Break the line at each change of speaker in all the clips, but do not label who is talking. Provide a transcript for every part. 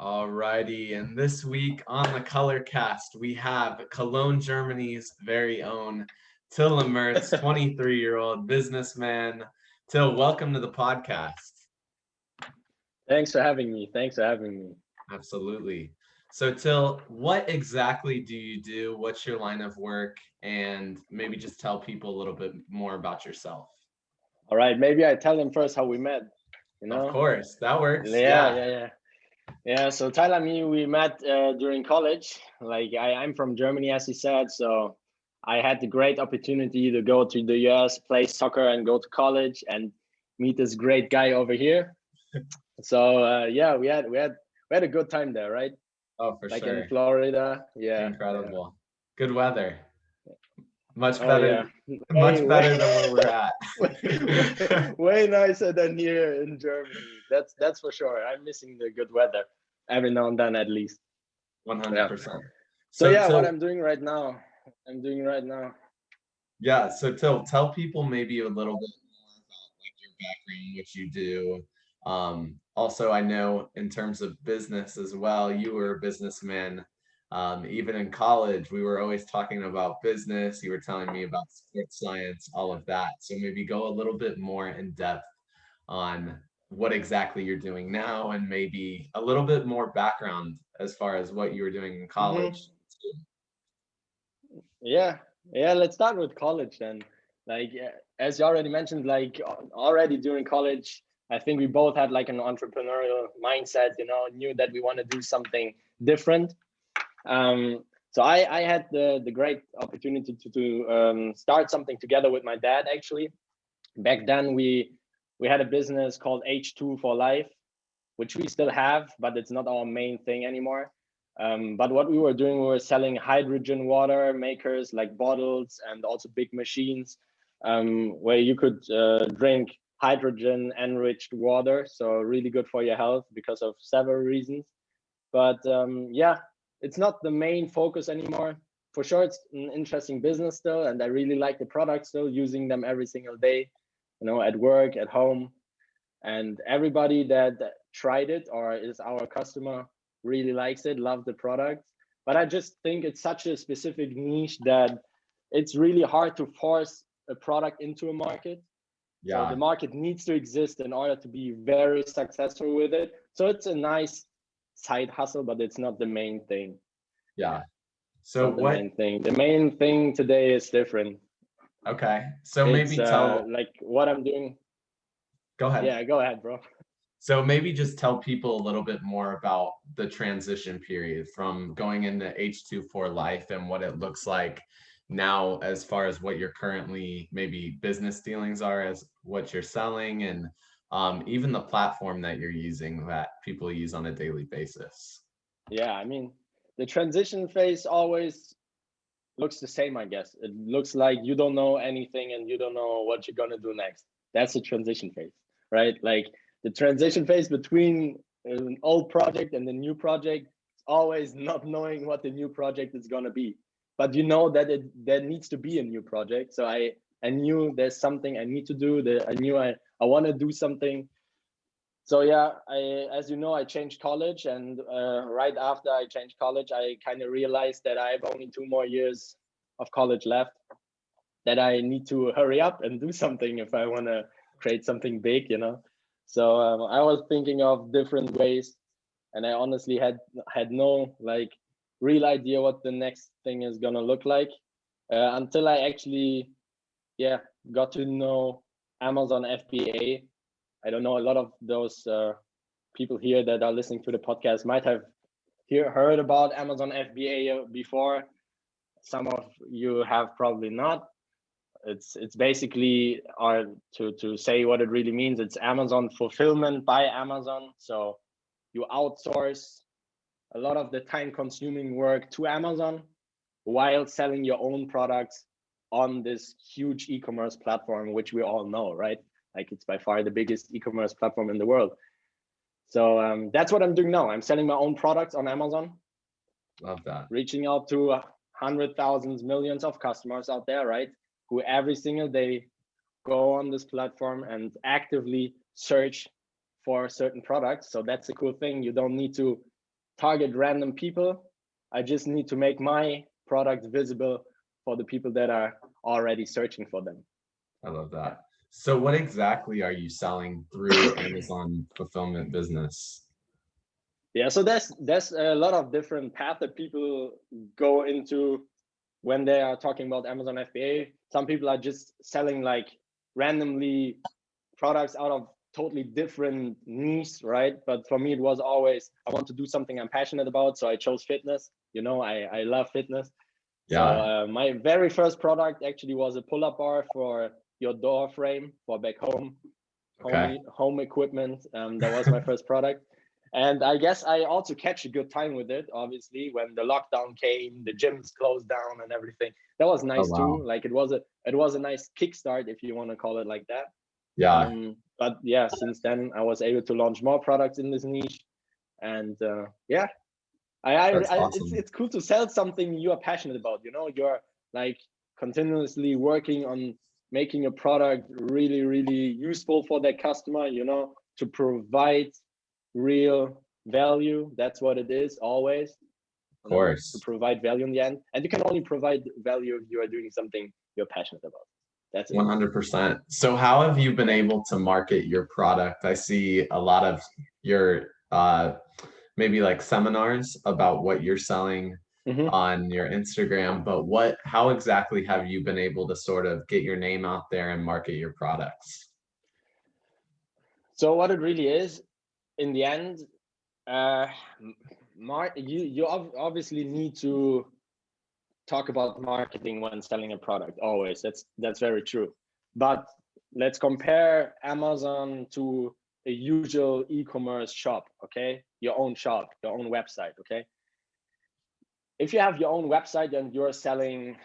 Alrighty, and this week on the KolorCast, we have Cologne, Germany's very own Till Mertz, 23-year-old businessman. Till, welcome to the podcast.
Thanks for having me.
Absolutely. So, Till, what exactly do you do? What's your line of work? And maybe just tell people a little bit more about yourself.
All right, maybe I tell them first how we met.
Of course, that works.
Yeah. So Tyler and me, we met during college. Like I'm from Germany, as he said. So I had the great opportunity to go to the US, play soccer, and go to college and meet this great guy over here. So yeah, we had a good time there, right?
Oh, for
like
sure.
in Florida. Yeah.
Incredible. Good weather. Much
Oh
better.
yeah.
Much better than where we're at.
way nicer than here in Germany. That's for sure. I'm missing the good weather every now and then, at least.
100%.
So yeah, what I'm doing right now.
Yeah. So tell people maybe a little bit more about like your background, what you do. Also, I know in terms of business as well, you were a businessman. Even in college, we were always talking about business. You were telling me about sports science, all of that. So maybe go a little bit more in depth on what exactly you're doing now and maybe a little bit more background as far as what you were doing in college.
Yeah, let's start with college then. Like as you already mentioned, like already during college, I think we both had like an entrepreneurial mindset, knew that we want to do something different. So I had the great opportunity to start something together with my dad. Actually, back then we had a business called H2 for Life, which we still have, but it's not our main thing anymore. But what we were doing, we were selling hydrogen water makers, like bottles and also big machines, where you could drink hydrogen enriched water. So really good for your health because of several reasons. But yeah, it's not the main focus anymore. For sure, it's an interesting business still, and I really like the product still, using them every single day, at work, at home. And everybody that tried it or is our customer really likes it, loves the product. But I just think it's such a specific niche that it's really hard to force a product into a market.
Yeah.
So the market needs to exist in order to be very successful with it. So it's a nice side hustle, but it's not the main thing.
Yeah. So what?
The main thing today is different.
Okay. So maybe tell
like what I'm doing.
Go ahead.
Yeah, go ahead, bro.
So maybe just tell people a little bit more about the transition period from going into H2 for Life and what it looks like now as far as what your currently maybe business dealings are, as what you're selling, and even the platform that you're using that people use on a daily basis.
Yeah, I mean, the transition phase always looks the same, I guess. It looks like you don't know anything and you don't know what you're gonna do next. That's the transition phase, right? Like the transition phase between an old project and the new project is always not knowing what the new project is gonna be. But you know that there needs to be a new project. So I knew there's something I need to do. That I knew I want to do something. So yeah, as you know, I changed college, and right after I changed college, I kind of realized that I have only 2 more years of college left, that I need to hurry up and do something if I want to create something big, So I was thinking of different ways, and I honestly had no like real idea what the next thing is gonna look like until I actually, yeah, got to know Amazon FBA. I don't know, a lot of those people here that are listening to the podcast might have heard about Amazon FBA before. Some of you have probably not. It's basically, or to say what it really means, it's Amazon fulfillment by Amazon. So you outsource a lot of the time-consuming work to Amazon while selling your own products on this huge e-commerce platform, which we all know, right? Like it's by far the biggest e-commerce platform in the world. So that's what I'm doing now. I'm selling my own products on Amazon.
Love that.
Reaching out to hundreds, thousands, millions of customers out there, right? Who every single day go on this platform and actively search for certain products. So that's a cool thing. You don't need to target random people. I just need to make my product visible for the people that are already searching for them.
I love that. So what exactly are you selling through Amazon fulfillment business?
Yeah, so there's a lot of different paths that people go into when they are talking about Amazon FBA. Some people are just selling like randomly products out of totally different niche, right? But for me, it was always, I want to do something I'm passionate about. So I chose fitness. You know, I love fitness. So
Yeah.
my very first product actually was a pull-up bar for your door frame for back home,
Okay.
home equipment. That was my first product. And I guess I also catch a good time with it, obviously, when the lockdown came, the gyms closed down and everything. That was
Oh
nice too.
wow.
Like it was a nice kickstart, if you want to call it like that.
Yeah,
But yeah, since then I was able to launch more products in this niche. And yeah,
that's awesome.
it's cool to sell something you are passionate about. You know, you're like continuously working on making a product really, really useful for that customer. You know, to provide real value. That's what it is always.
Of
You know, to
course.
provide value in the end, and you can only provide value if you are doing something you're passionate about. That's it.
100%. So how have you been able to market your product? I see a lot of your maybe like seminars about what you're selling
Mm-hmm.
on your Instagram, but how exactly have you been able to sort of get your name out there and market your products?
So what it really is, in the end, uh, you obviously need to talk about marketing when selling a product. Always, that's very true. But let's compare Amazon to a usual e-commerce shop. Okay, your own shop, your own website. Okay, if you have your own website and you're selling,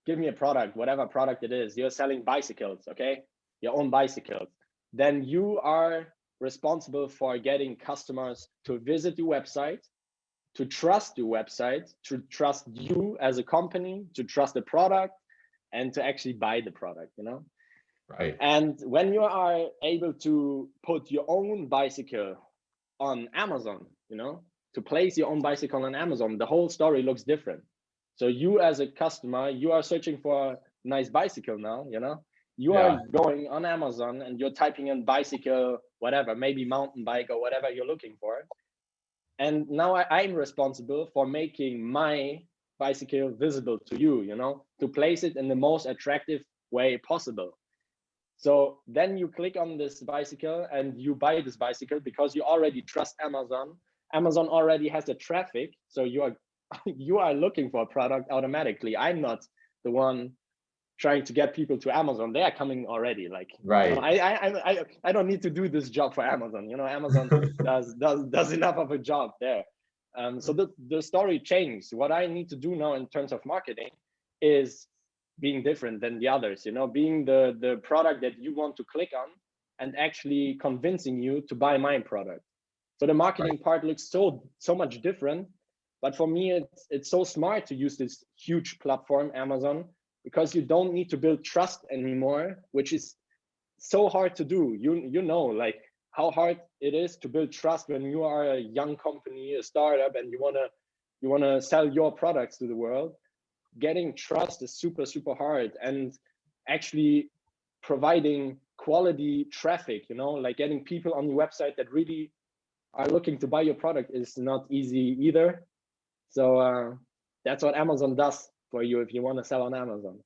give me a product, whatever product it is, you're selling bicycles. Okay, your own bicycles, then you are responsible for getting customers to visit your website, to trust your website, to trust you as a company, to trust the product, and to actually buy the product, you know?
Right.
And when you are able to put your own bicycle on Amazon, you know, to place your own bicycle on Amazon, the whole story looks different. So you as a customer, you are searching for a nice bicycle now, you know, you are
Yeah.
going on Amazon and you're typing in bicycle, whatever, maybe mountain bike or whatever you're looking for. And now I'm responsible for making my bicycle visible to you, you know, to place it in the most attractive way possible. So then you click on this bicycle and you buy this bicycle because you already trust Amazon. Amazon already has the traffic, so you are you are looking for a product automatically. I'm not the one trying to get people to Amazon. They are coming already. Like, you know,
Right.
I don't need to do this job for Amazon. You know, Amazon does enough of a job there. So the story changed. What I need to do now in terms of marketing is being different than the others. You know, being the product that you want to click on and actually convincing you to buy my product. So the
Right.
marketing part looks so much different. But for me, it's so smart to use this huge platform, Amazon, because you don't need to build trust anymore, which is so hard to do. You know, like how hard it is to build trust when you are a young company, a startup, and you wanna sell your products to the world. Getting trust is super hard, and actually providing quality traffic, you know, like getting people on your website that really are looking to buy your product is not easy either. So that's what Amazon does for you if you want to sell on Amazon.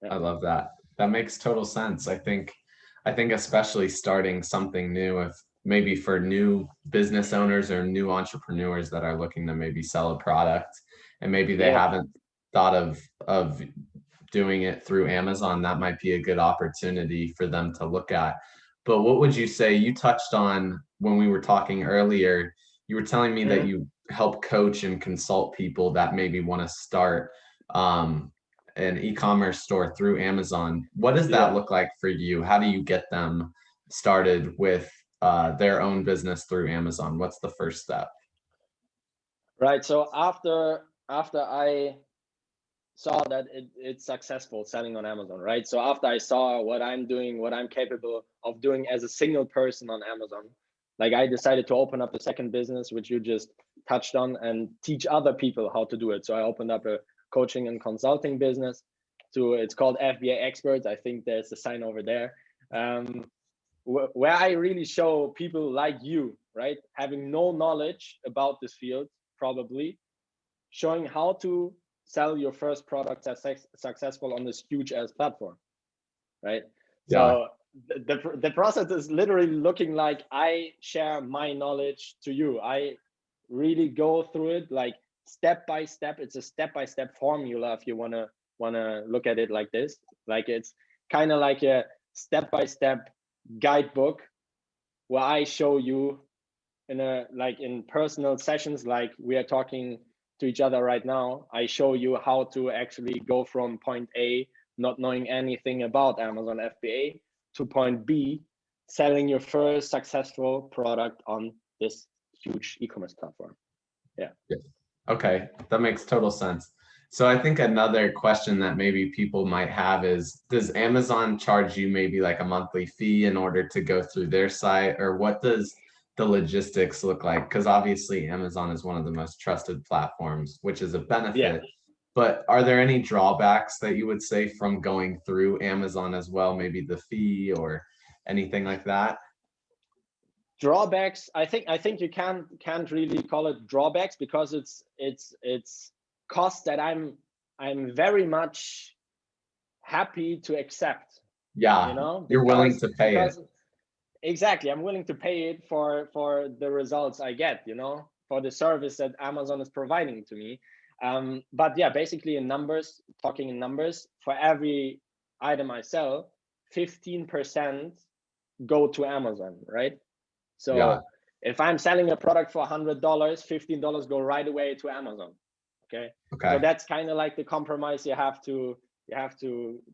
Yeah.
I love that. That makes total sense. I think especially starting something new, if maybe for new business owners or new entrepreneurs that are looking to maybe sell a product and maybe they
Yeah.
haven't thought of doing it through Amazon, that might be a good opportunity for them to look at. But what would you say, you touched on when we were talking earlier, you were telling me that
Mhm.
you help coach and consult people that maybe want to start um, an e-commerce store through Amazon. What does that
Yeah.
look like for you? How do you get them started with their own business through Amazon? What's the first step?
Right. So after I saw that it's successful selling on Amazon, right? So after I saw what I'm doing, what I'm capable of doing as a single person on Amazon, Like I decided to open up a second business, which you just touched on, and teach other people how to do it. So I opened up a coaching and consulting business. It's called FBA Experts. I think there's a sign over there, where I really show people like you, right, having no knowledge about this field, probably showing how to sell your first product as successful on this huge ass platform, right?
Yeah.
So the process is literally looking like I share my knowledge to you. I really go through it like step by step. It's a step by step formula if you wanna look at it like this. Like it's kind of like a step by step guidebook where I show you in personal sessions like we are talking to each other right now. I show you how to actually go from point A, not knowing anything about Amazon FBA, to point B, selling your first successful product on this huge e-commerce platform. Yeah.
Okay, that makes total sense. So I think another question that maybe people might have is, does Amazon charge you maybe like a monthly fee in order to go through their site, or what does the logistics look like? Because obviously Amazon is one of the most trusted platforms, which is a
Yeah.
benefit. But are there any drawbacks that you would say from going through Amazon as well, maybe the fee or anything like that?
Drawbacks, I think you can't really call it drawbacks because it's costs that I'm very much happy to accept,
Yeah, you're willing
because
to pay it.
exactly, I'm willing to pay it for the results I get, for the service that Amazon is providing to me. But yeah, basically talking in numbers, for every item I sell, 15% go to Amazon, right?
Yeah.
So if I'm selling a product for $100, $15 go right away to Amazon. Okay. So
Okay.
that's kind of like the compromise you have to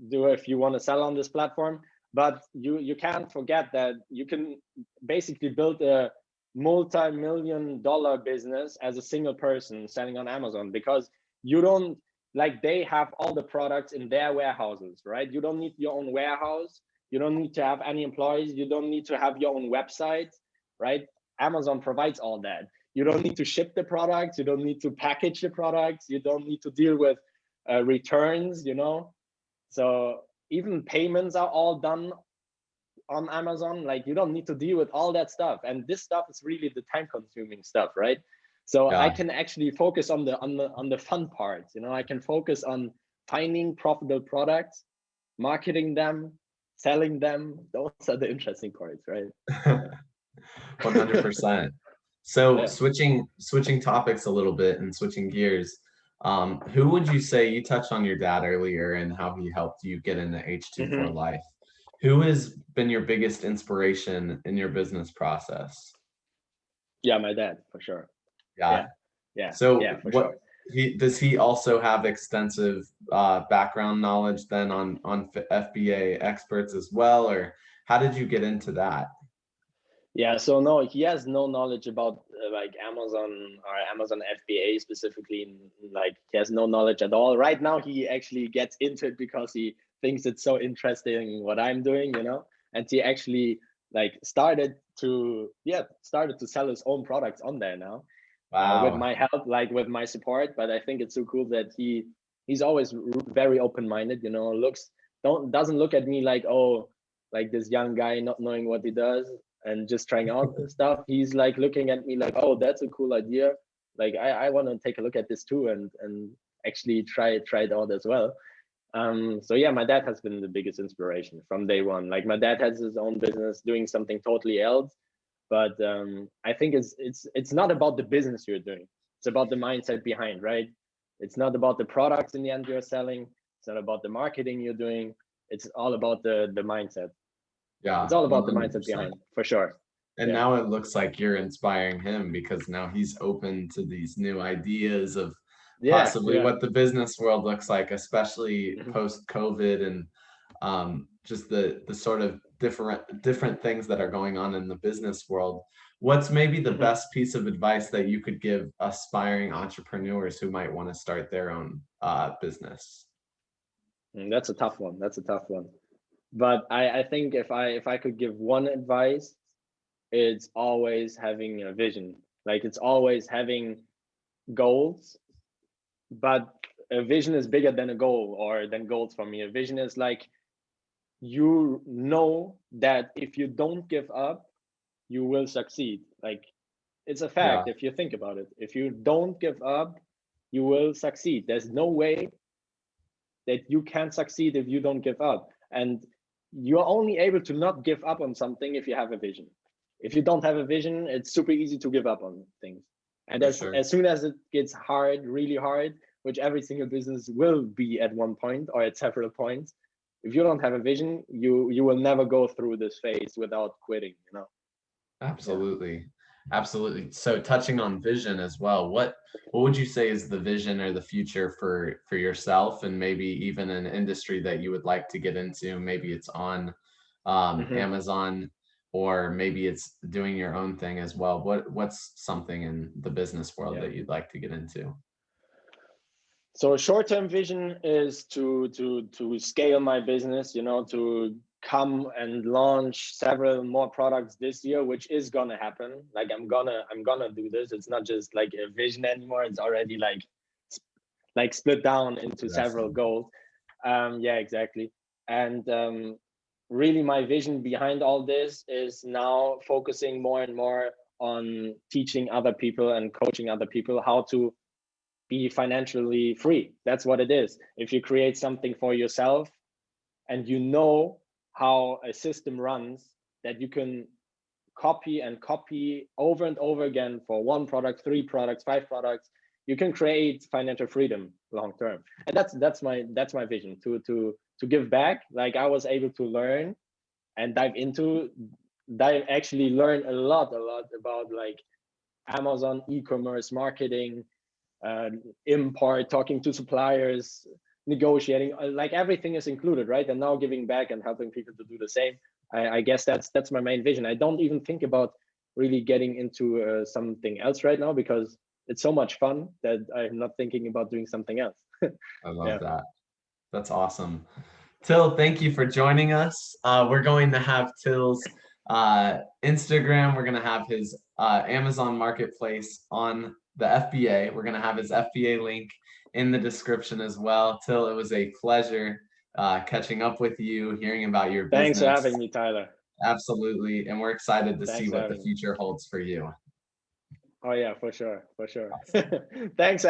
do if you want to sell on this platform. But you can't forget that you can basically build a multi-million-dollar business as a single person selling on Amazon, because you don't, like, they have all the products in their warehouses, right? You don't need your own warehouse. You don't need to have any employees. You don't need to have your own website, right? Amazon provides all that. You don't need to ship the products. You don't need to package the products. You don't need to deal with returns, So even payments are all done on Amazon. Like you don't need to deal with all that stuff. And this stuff is really the time-consuming stuff, right? So I
Yeah.
can actually focus on the fun parts. I can focus on finding profitable products, marketing them, selling them. Those are the interesting parts, right?
100%. So
Yeah.
switching topics a little bit and switching gears, who would you say, you touched on your dad earlier and how he helped you get into H24
Mhm.
Life. Who has been your biggest inspiration in your business process?
Yeah, my dad, for sure.
Yeah.
Yeah. Yeah.
So
Yeah, for
what
sure.
he also have extensive background knowledge then on FBA experts as well, or how did you get into that?
Yeah, so no, he has no knowledge about like Amazon or Amazon FBA specifically. Like he has no knowledge at all. Right now, he actually gets into it because he thinks it's so interesting what I'm doing, And he actually like started to sell his own products on there now, with
Wow.
my help, like with my support. But I think it's so cool that he's always very open-minded. Doesn't look at me like, oh, like this young guy not knowing what he does and just trying out stuff. He's like looking at me like, oh, that's a cool idea. Like I want to take a look at this too, and actually try it out as well. So yeah, my dad has been the biggest inspiration from day one. Like my dad has his own business doing something totally else, but I think it's not about the business you're doing. It's about the mindset behind, right? It's not about the products in the end you're selling. It's not about the marketing you're doing. It's all about the mindset. It's
Yeah,
all about the mindset
100%.
behind, for sure.
And
Yeah.
now it looks like you're inspiring him because now he's open to these new ideas of
Yeah.
possibly
Yeah.
what the business world looks like, especially
Mhm.
post COVID, and just the sort of different things that are going on in the business world. What's maybe the
Mhm.
best piece of advice that you could give aspiring entrepreneurs who might want to start their own business?
That's a tough one. That's a tough one. But I think if I could give one advice, it's always having a vision. Like it's always having goals, but a vision is bigger than a goal or than goals for me. A vision is like, you know that if you don't give up, you will succeed. Like it's a
Yeah,
fact if you think about it. If you don't give up, you will succeed. There's no way that you can succeed if you don't give up. And you're only able to not give up on something if you have a vision. If you don't have a vision, it's super easy to give up on things. And
for
as
sure.
as soon as it gets hard, really hard, which every single business will be at one point or at several points, if you don't have a vision, you will never go through this phase without quitting, you know. Yeah.
Absolutely. Absolutely. So touching on vision as well, what would you say is the vision or the future for yourself and maybe even an industry that you would like to get into? Maybe it's on
Mhm.
Amazon or maybe it's doing your own thing as well. What's something in the business world
Yeah.
that you'd like to get into?
So short-term vision is to scale my business, you know, to come and launch several more products this year, which is gonna happen. Like I'm gonna do this. It's not just like a vision anymore. It's already like split down into several
Interesting.
goals. Yeah, exactly. And really, my vision behind all this is now focusing more and more on teaching other people and coaching other people how to be financially free. That's what it is. If you create something for yourself and you know how a system runs, that you can copy and copy over and over again for one product, three products, five products, you can create financial freedom long term. And that's my vision, to give back. Like I was able to learn and dive actually learn a lot about like Amazon e-commerce marketing, uh, import, talking to suppliers, negotiating, like everything is included, right? And now giving back and helping people to do the same. I guess that's my main vision. I don't even think about really getting into something else right now because it's so much fun that I'm not thinking about doing something else.
I love
Yeah.
that. That's awesome. Till, thank you for joining us. We're going to have Till's Instagram. We're going to have his Amazon Marketplace on the FBA. We're going to have his FBA link in the description as well. Till, it was a pleasure catching up with you, hearing about your
Thanks for
business.
having me, Tyler.
Absolutely. And we're excited to see
Thanks for
what the
having me.
future holds for you.
Oh yeah, for sure, for sure. Thanks.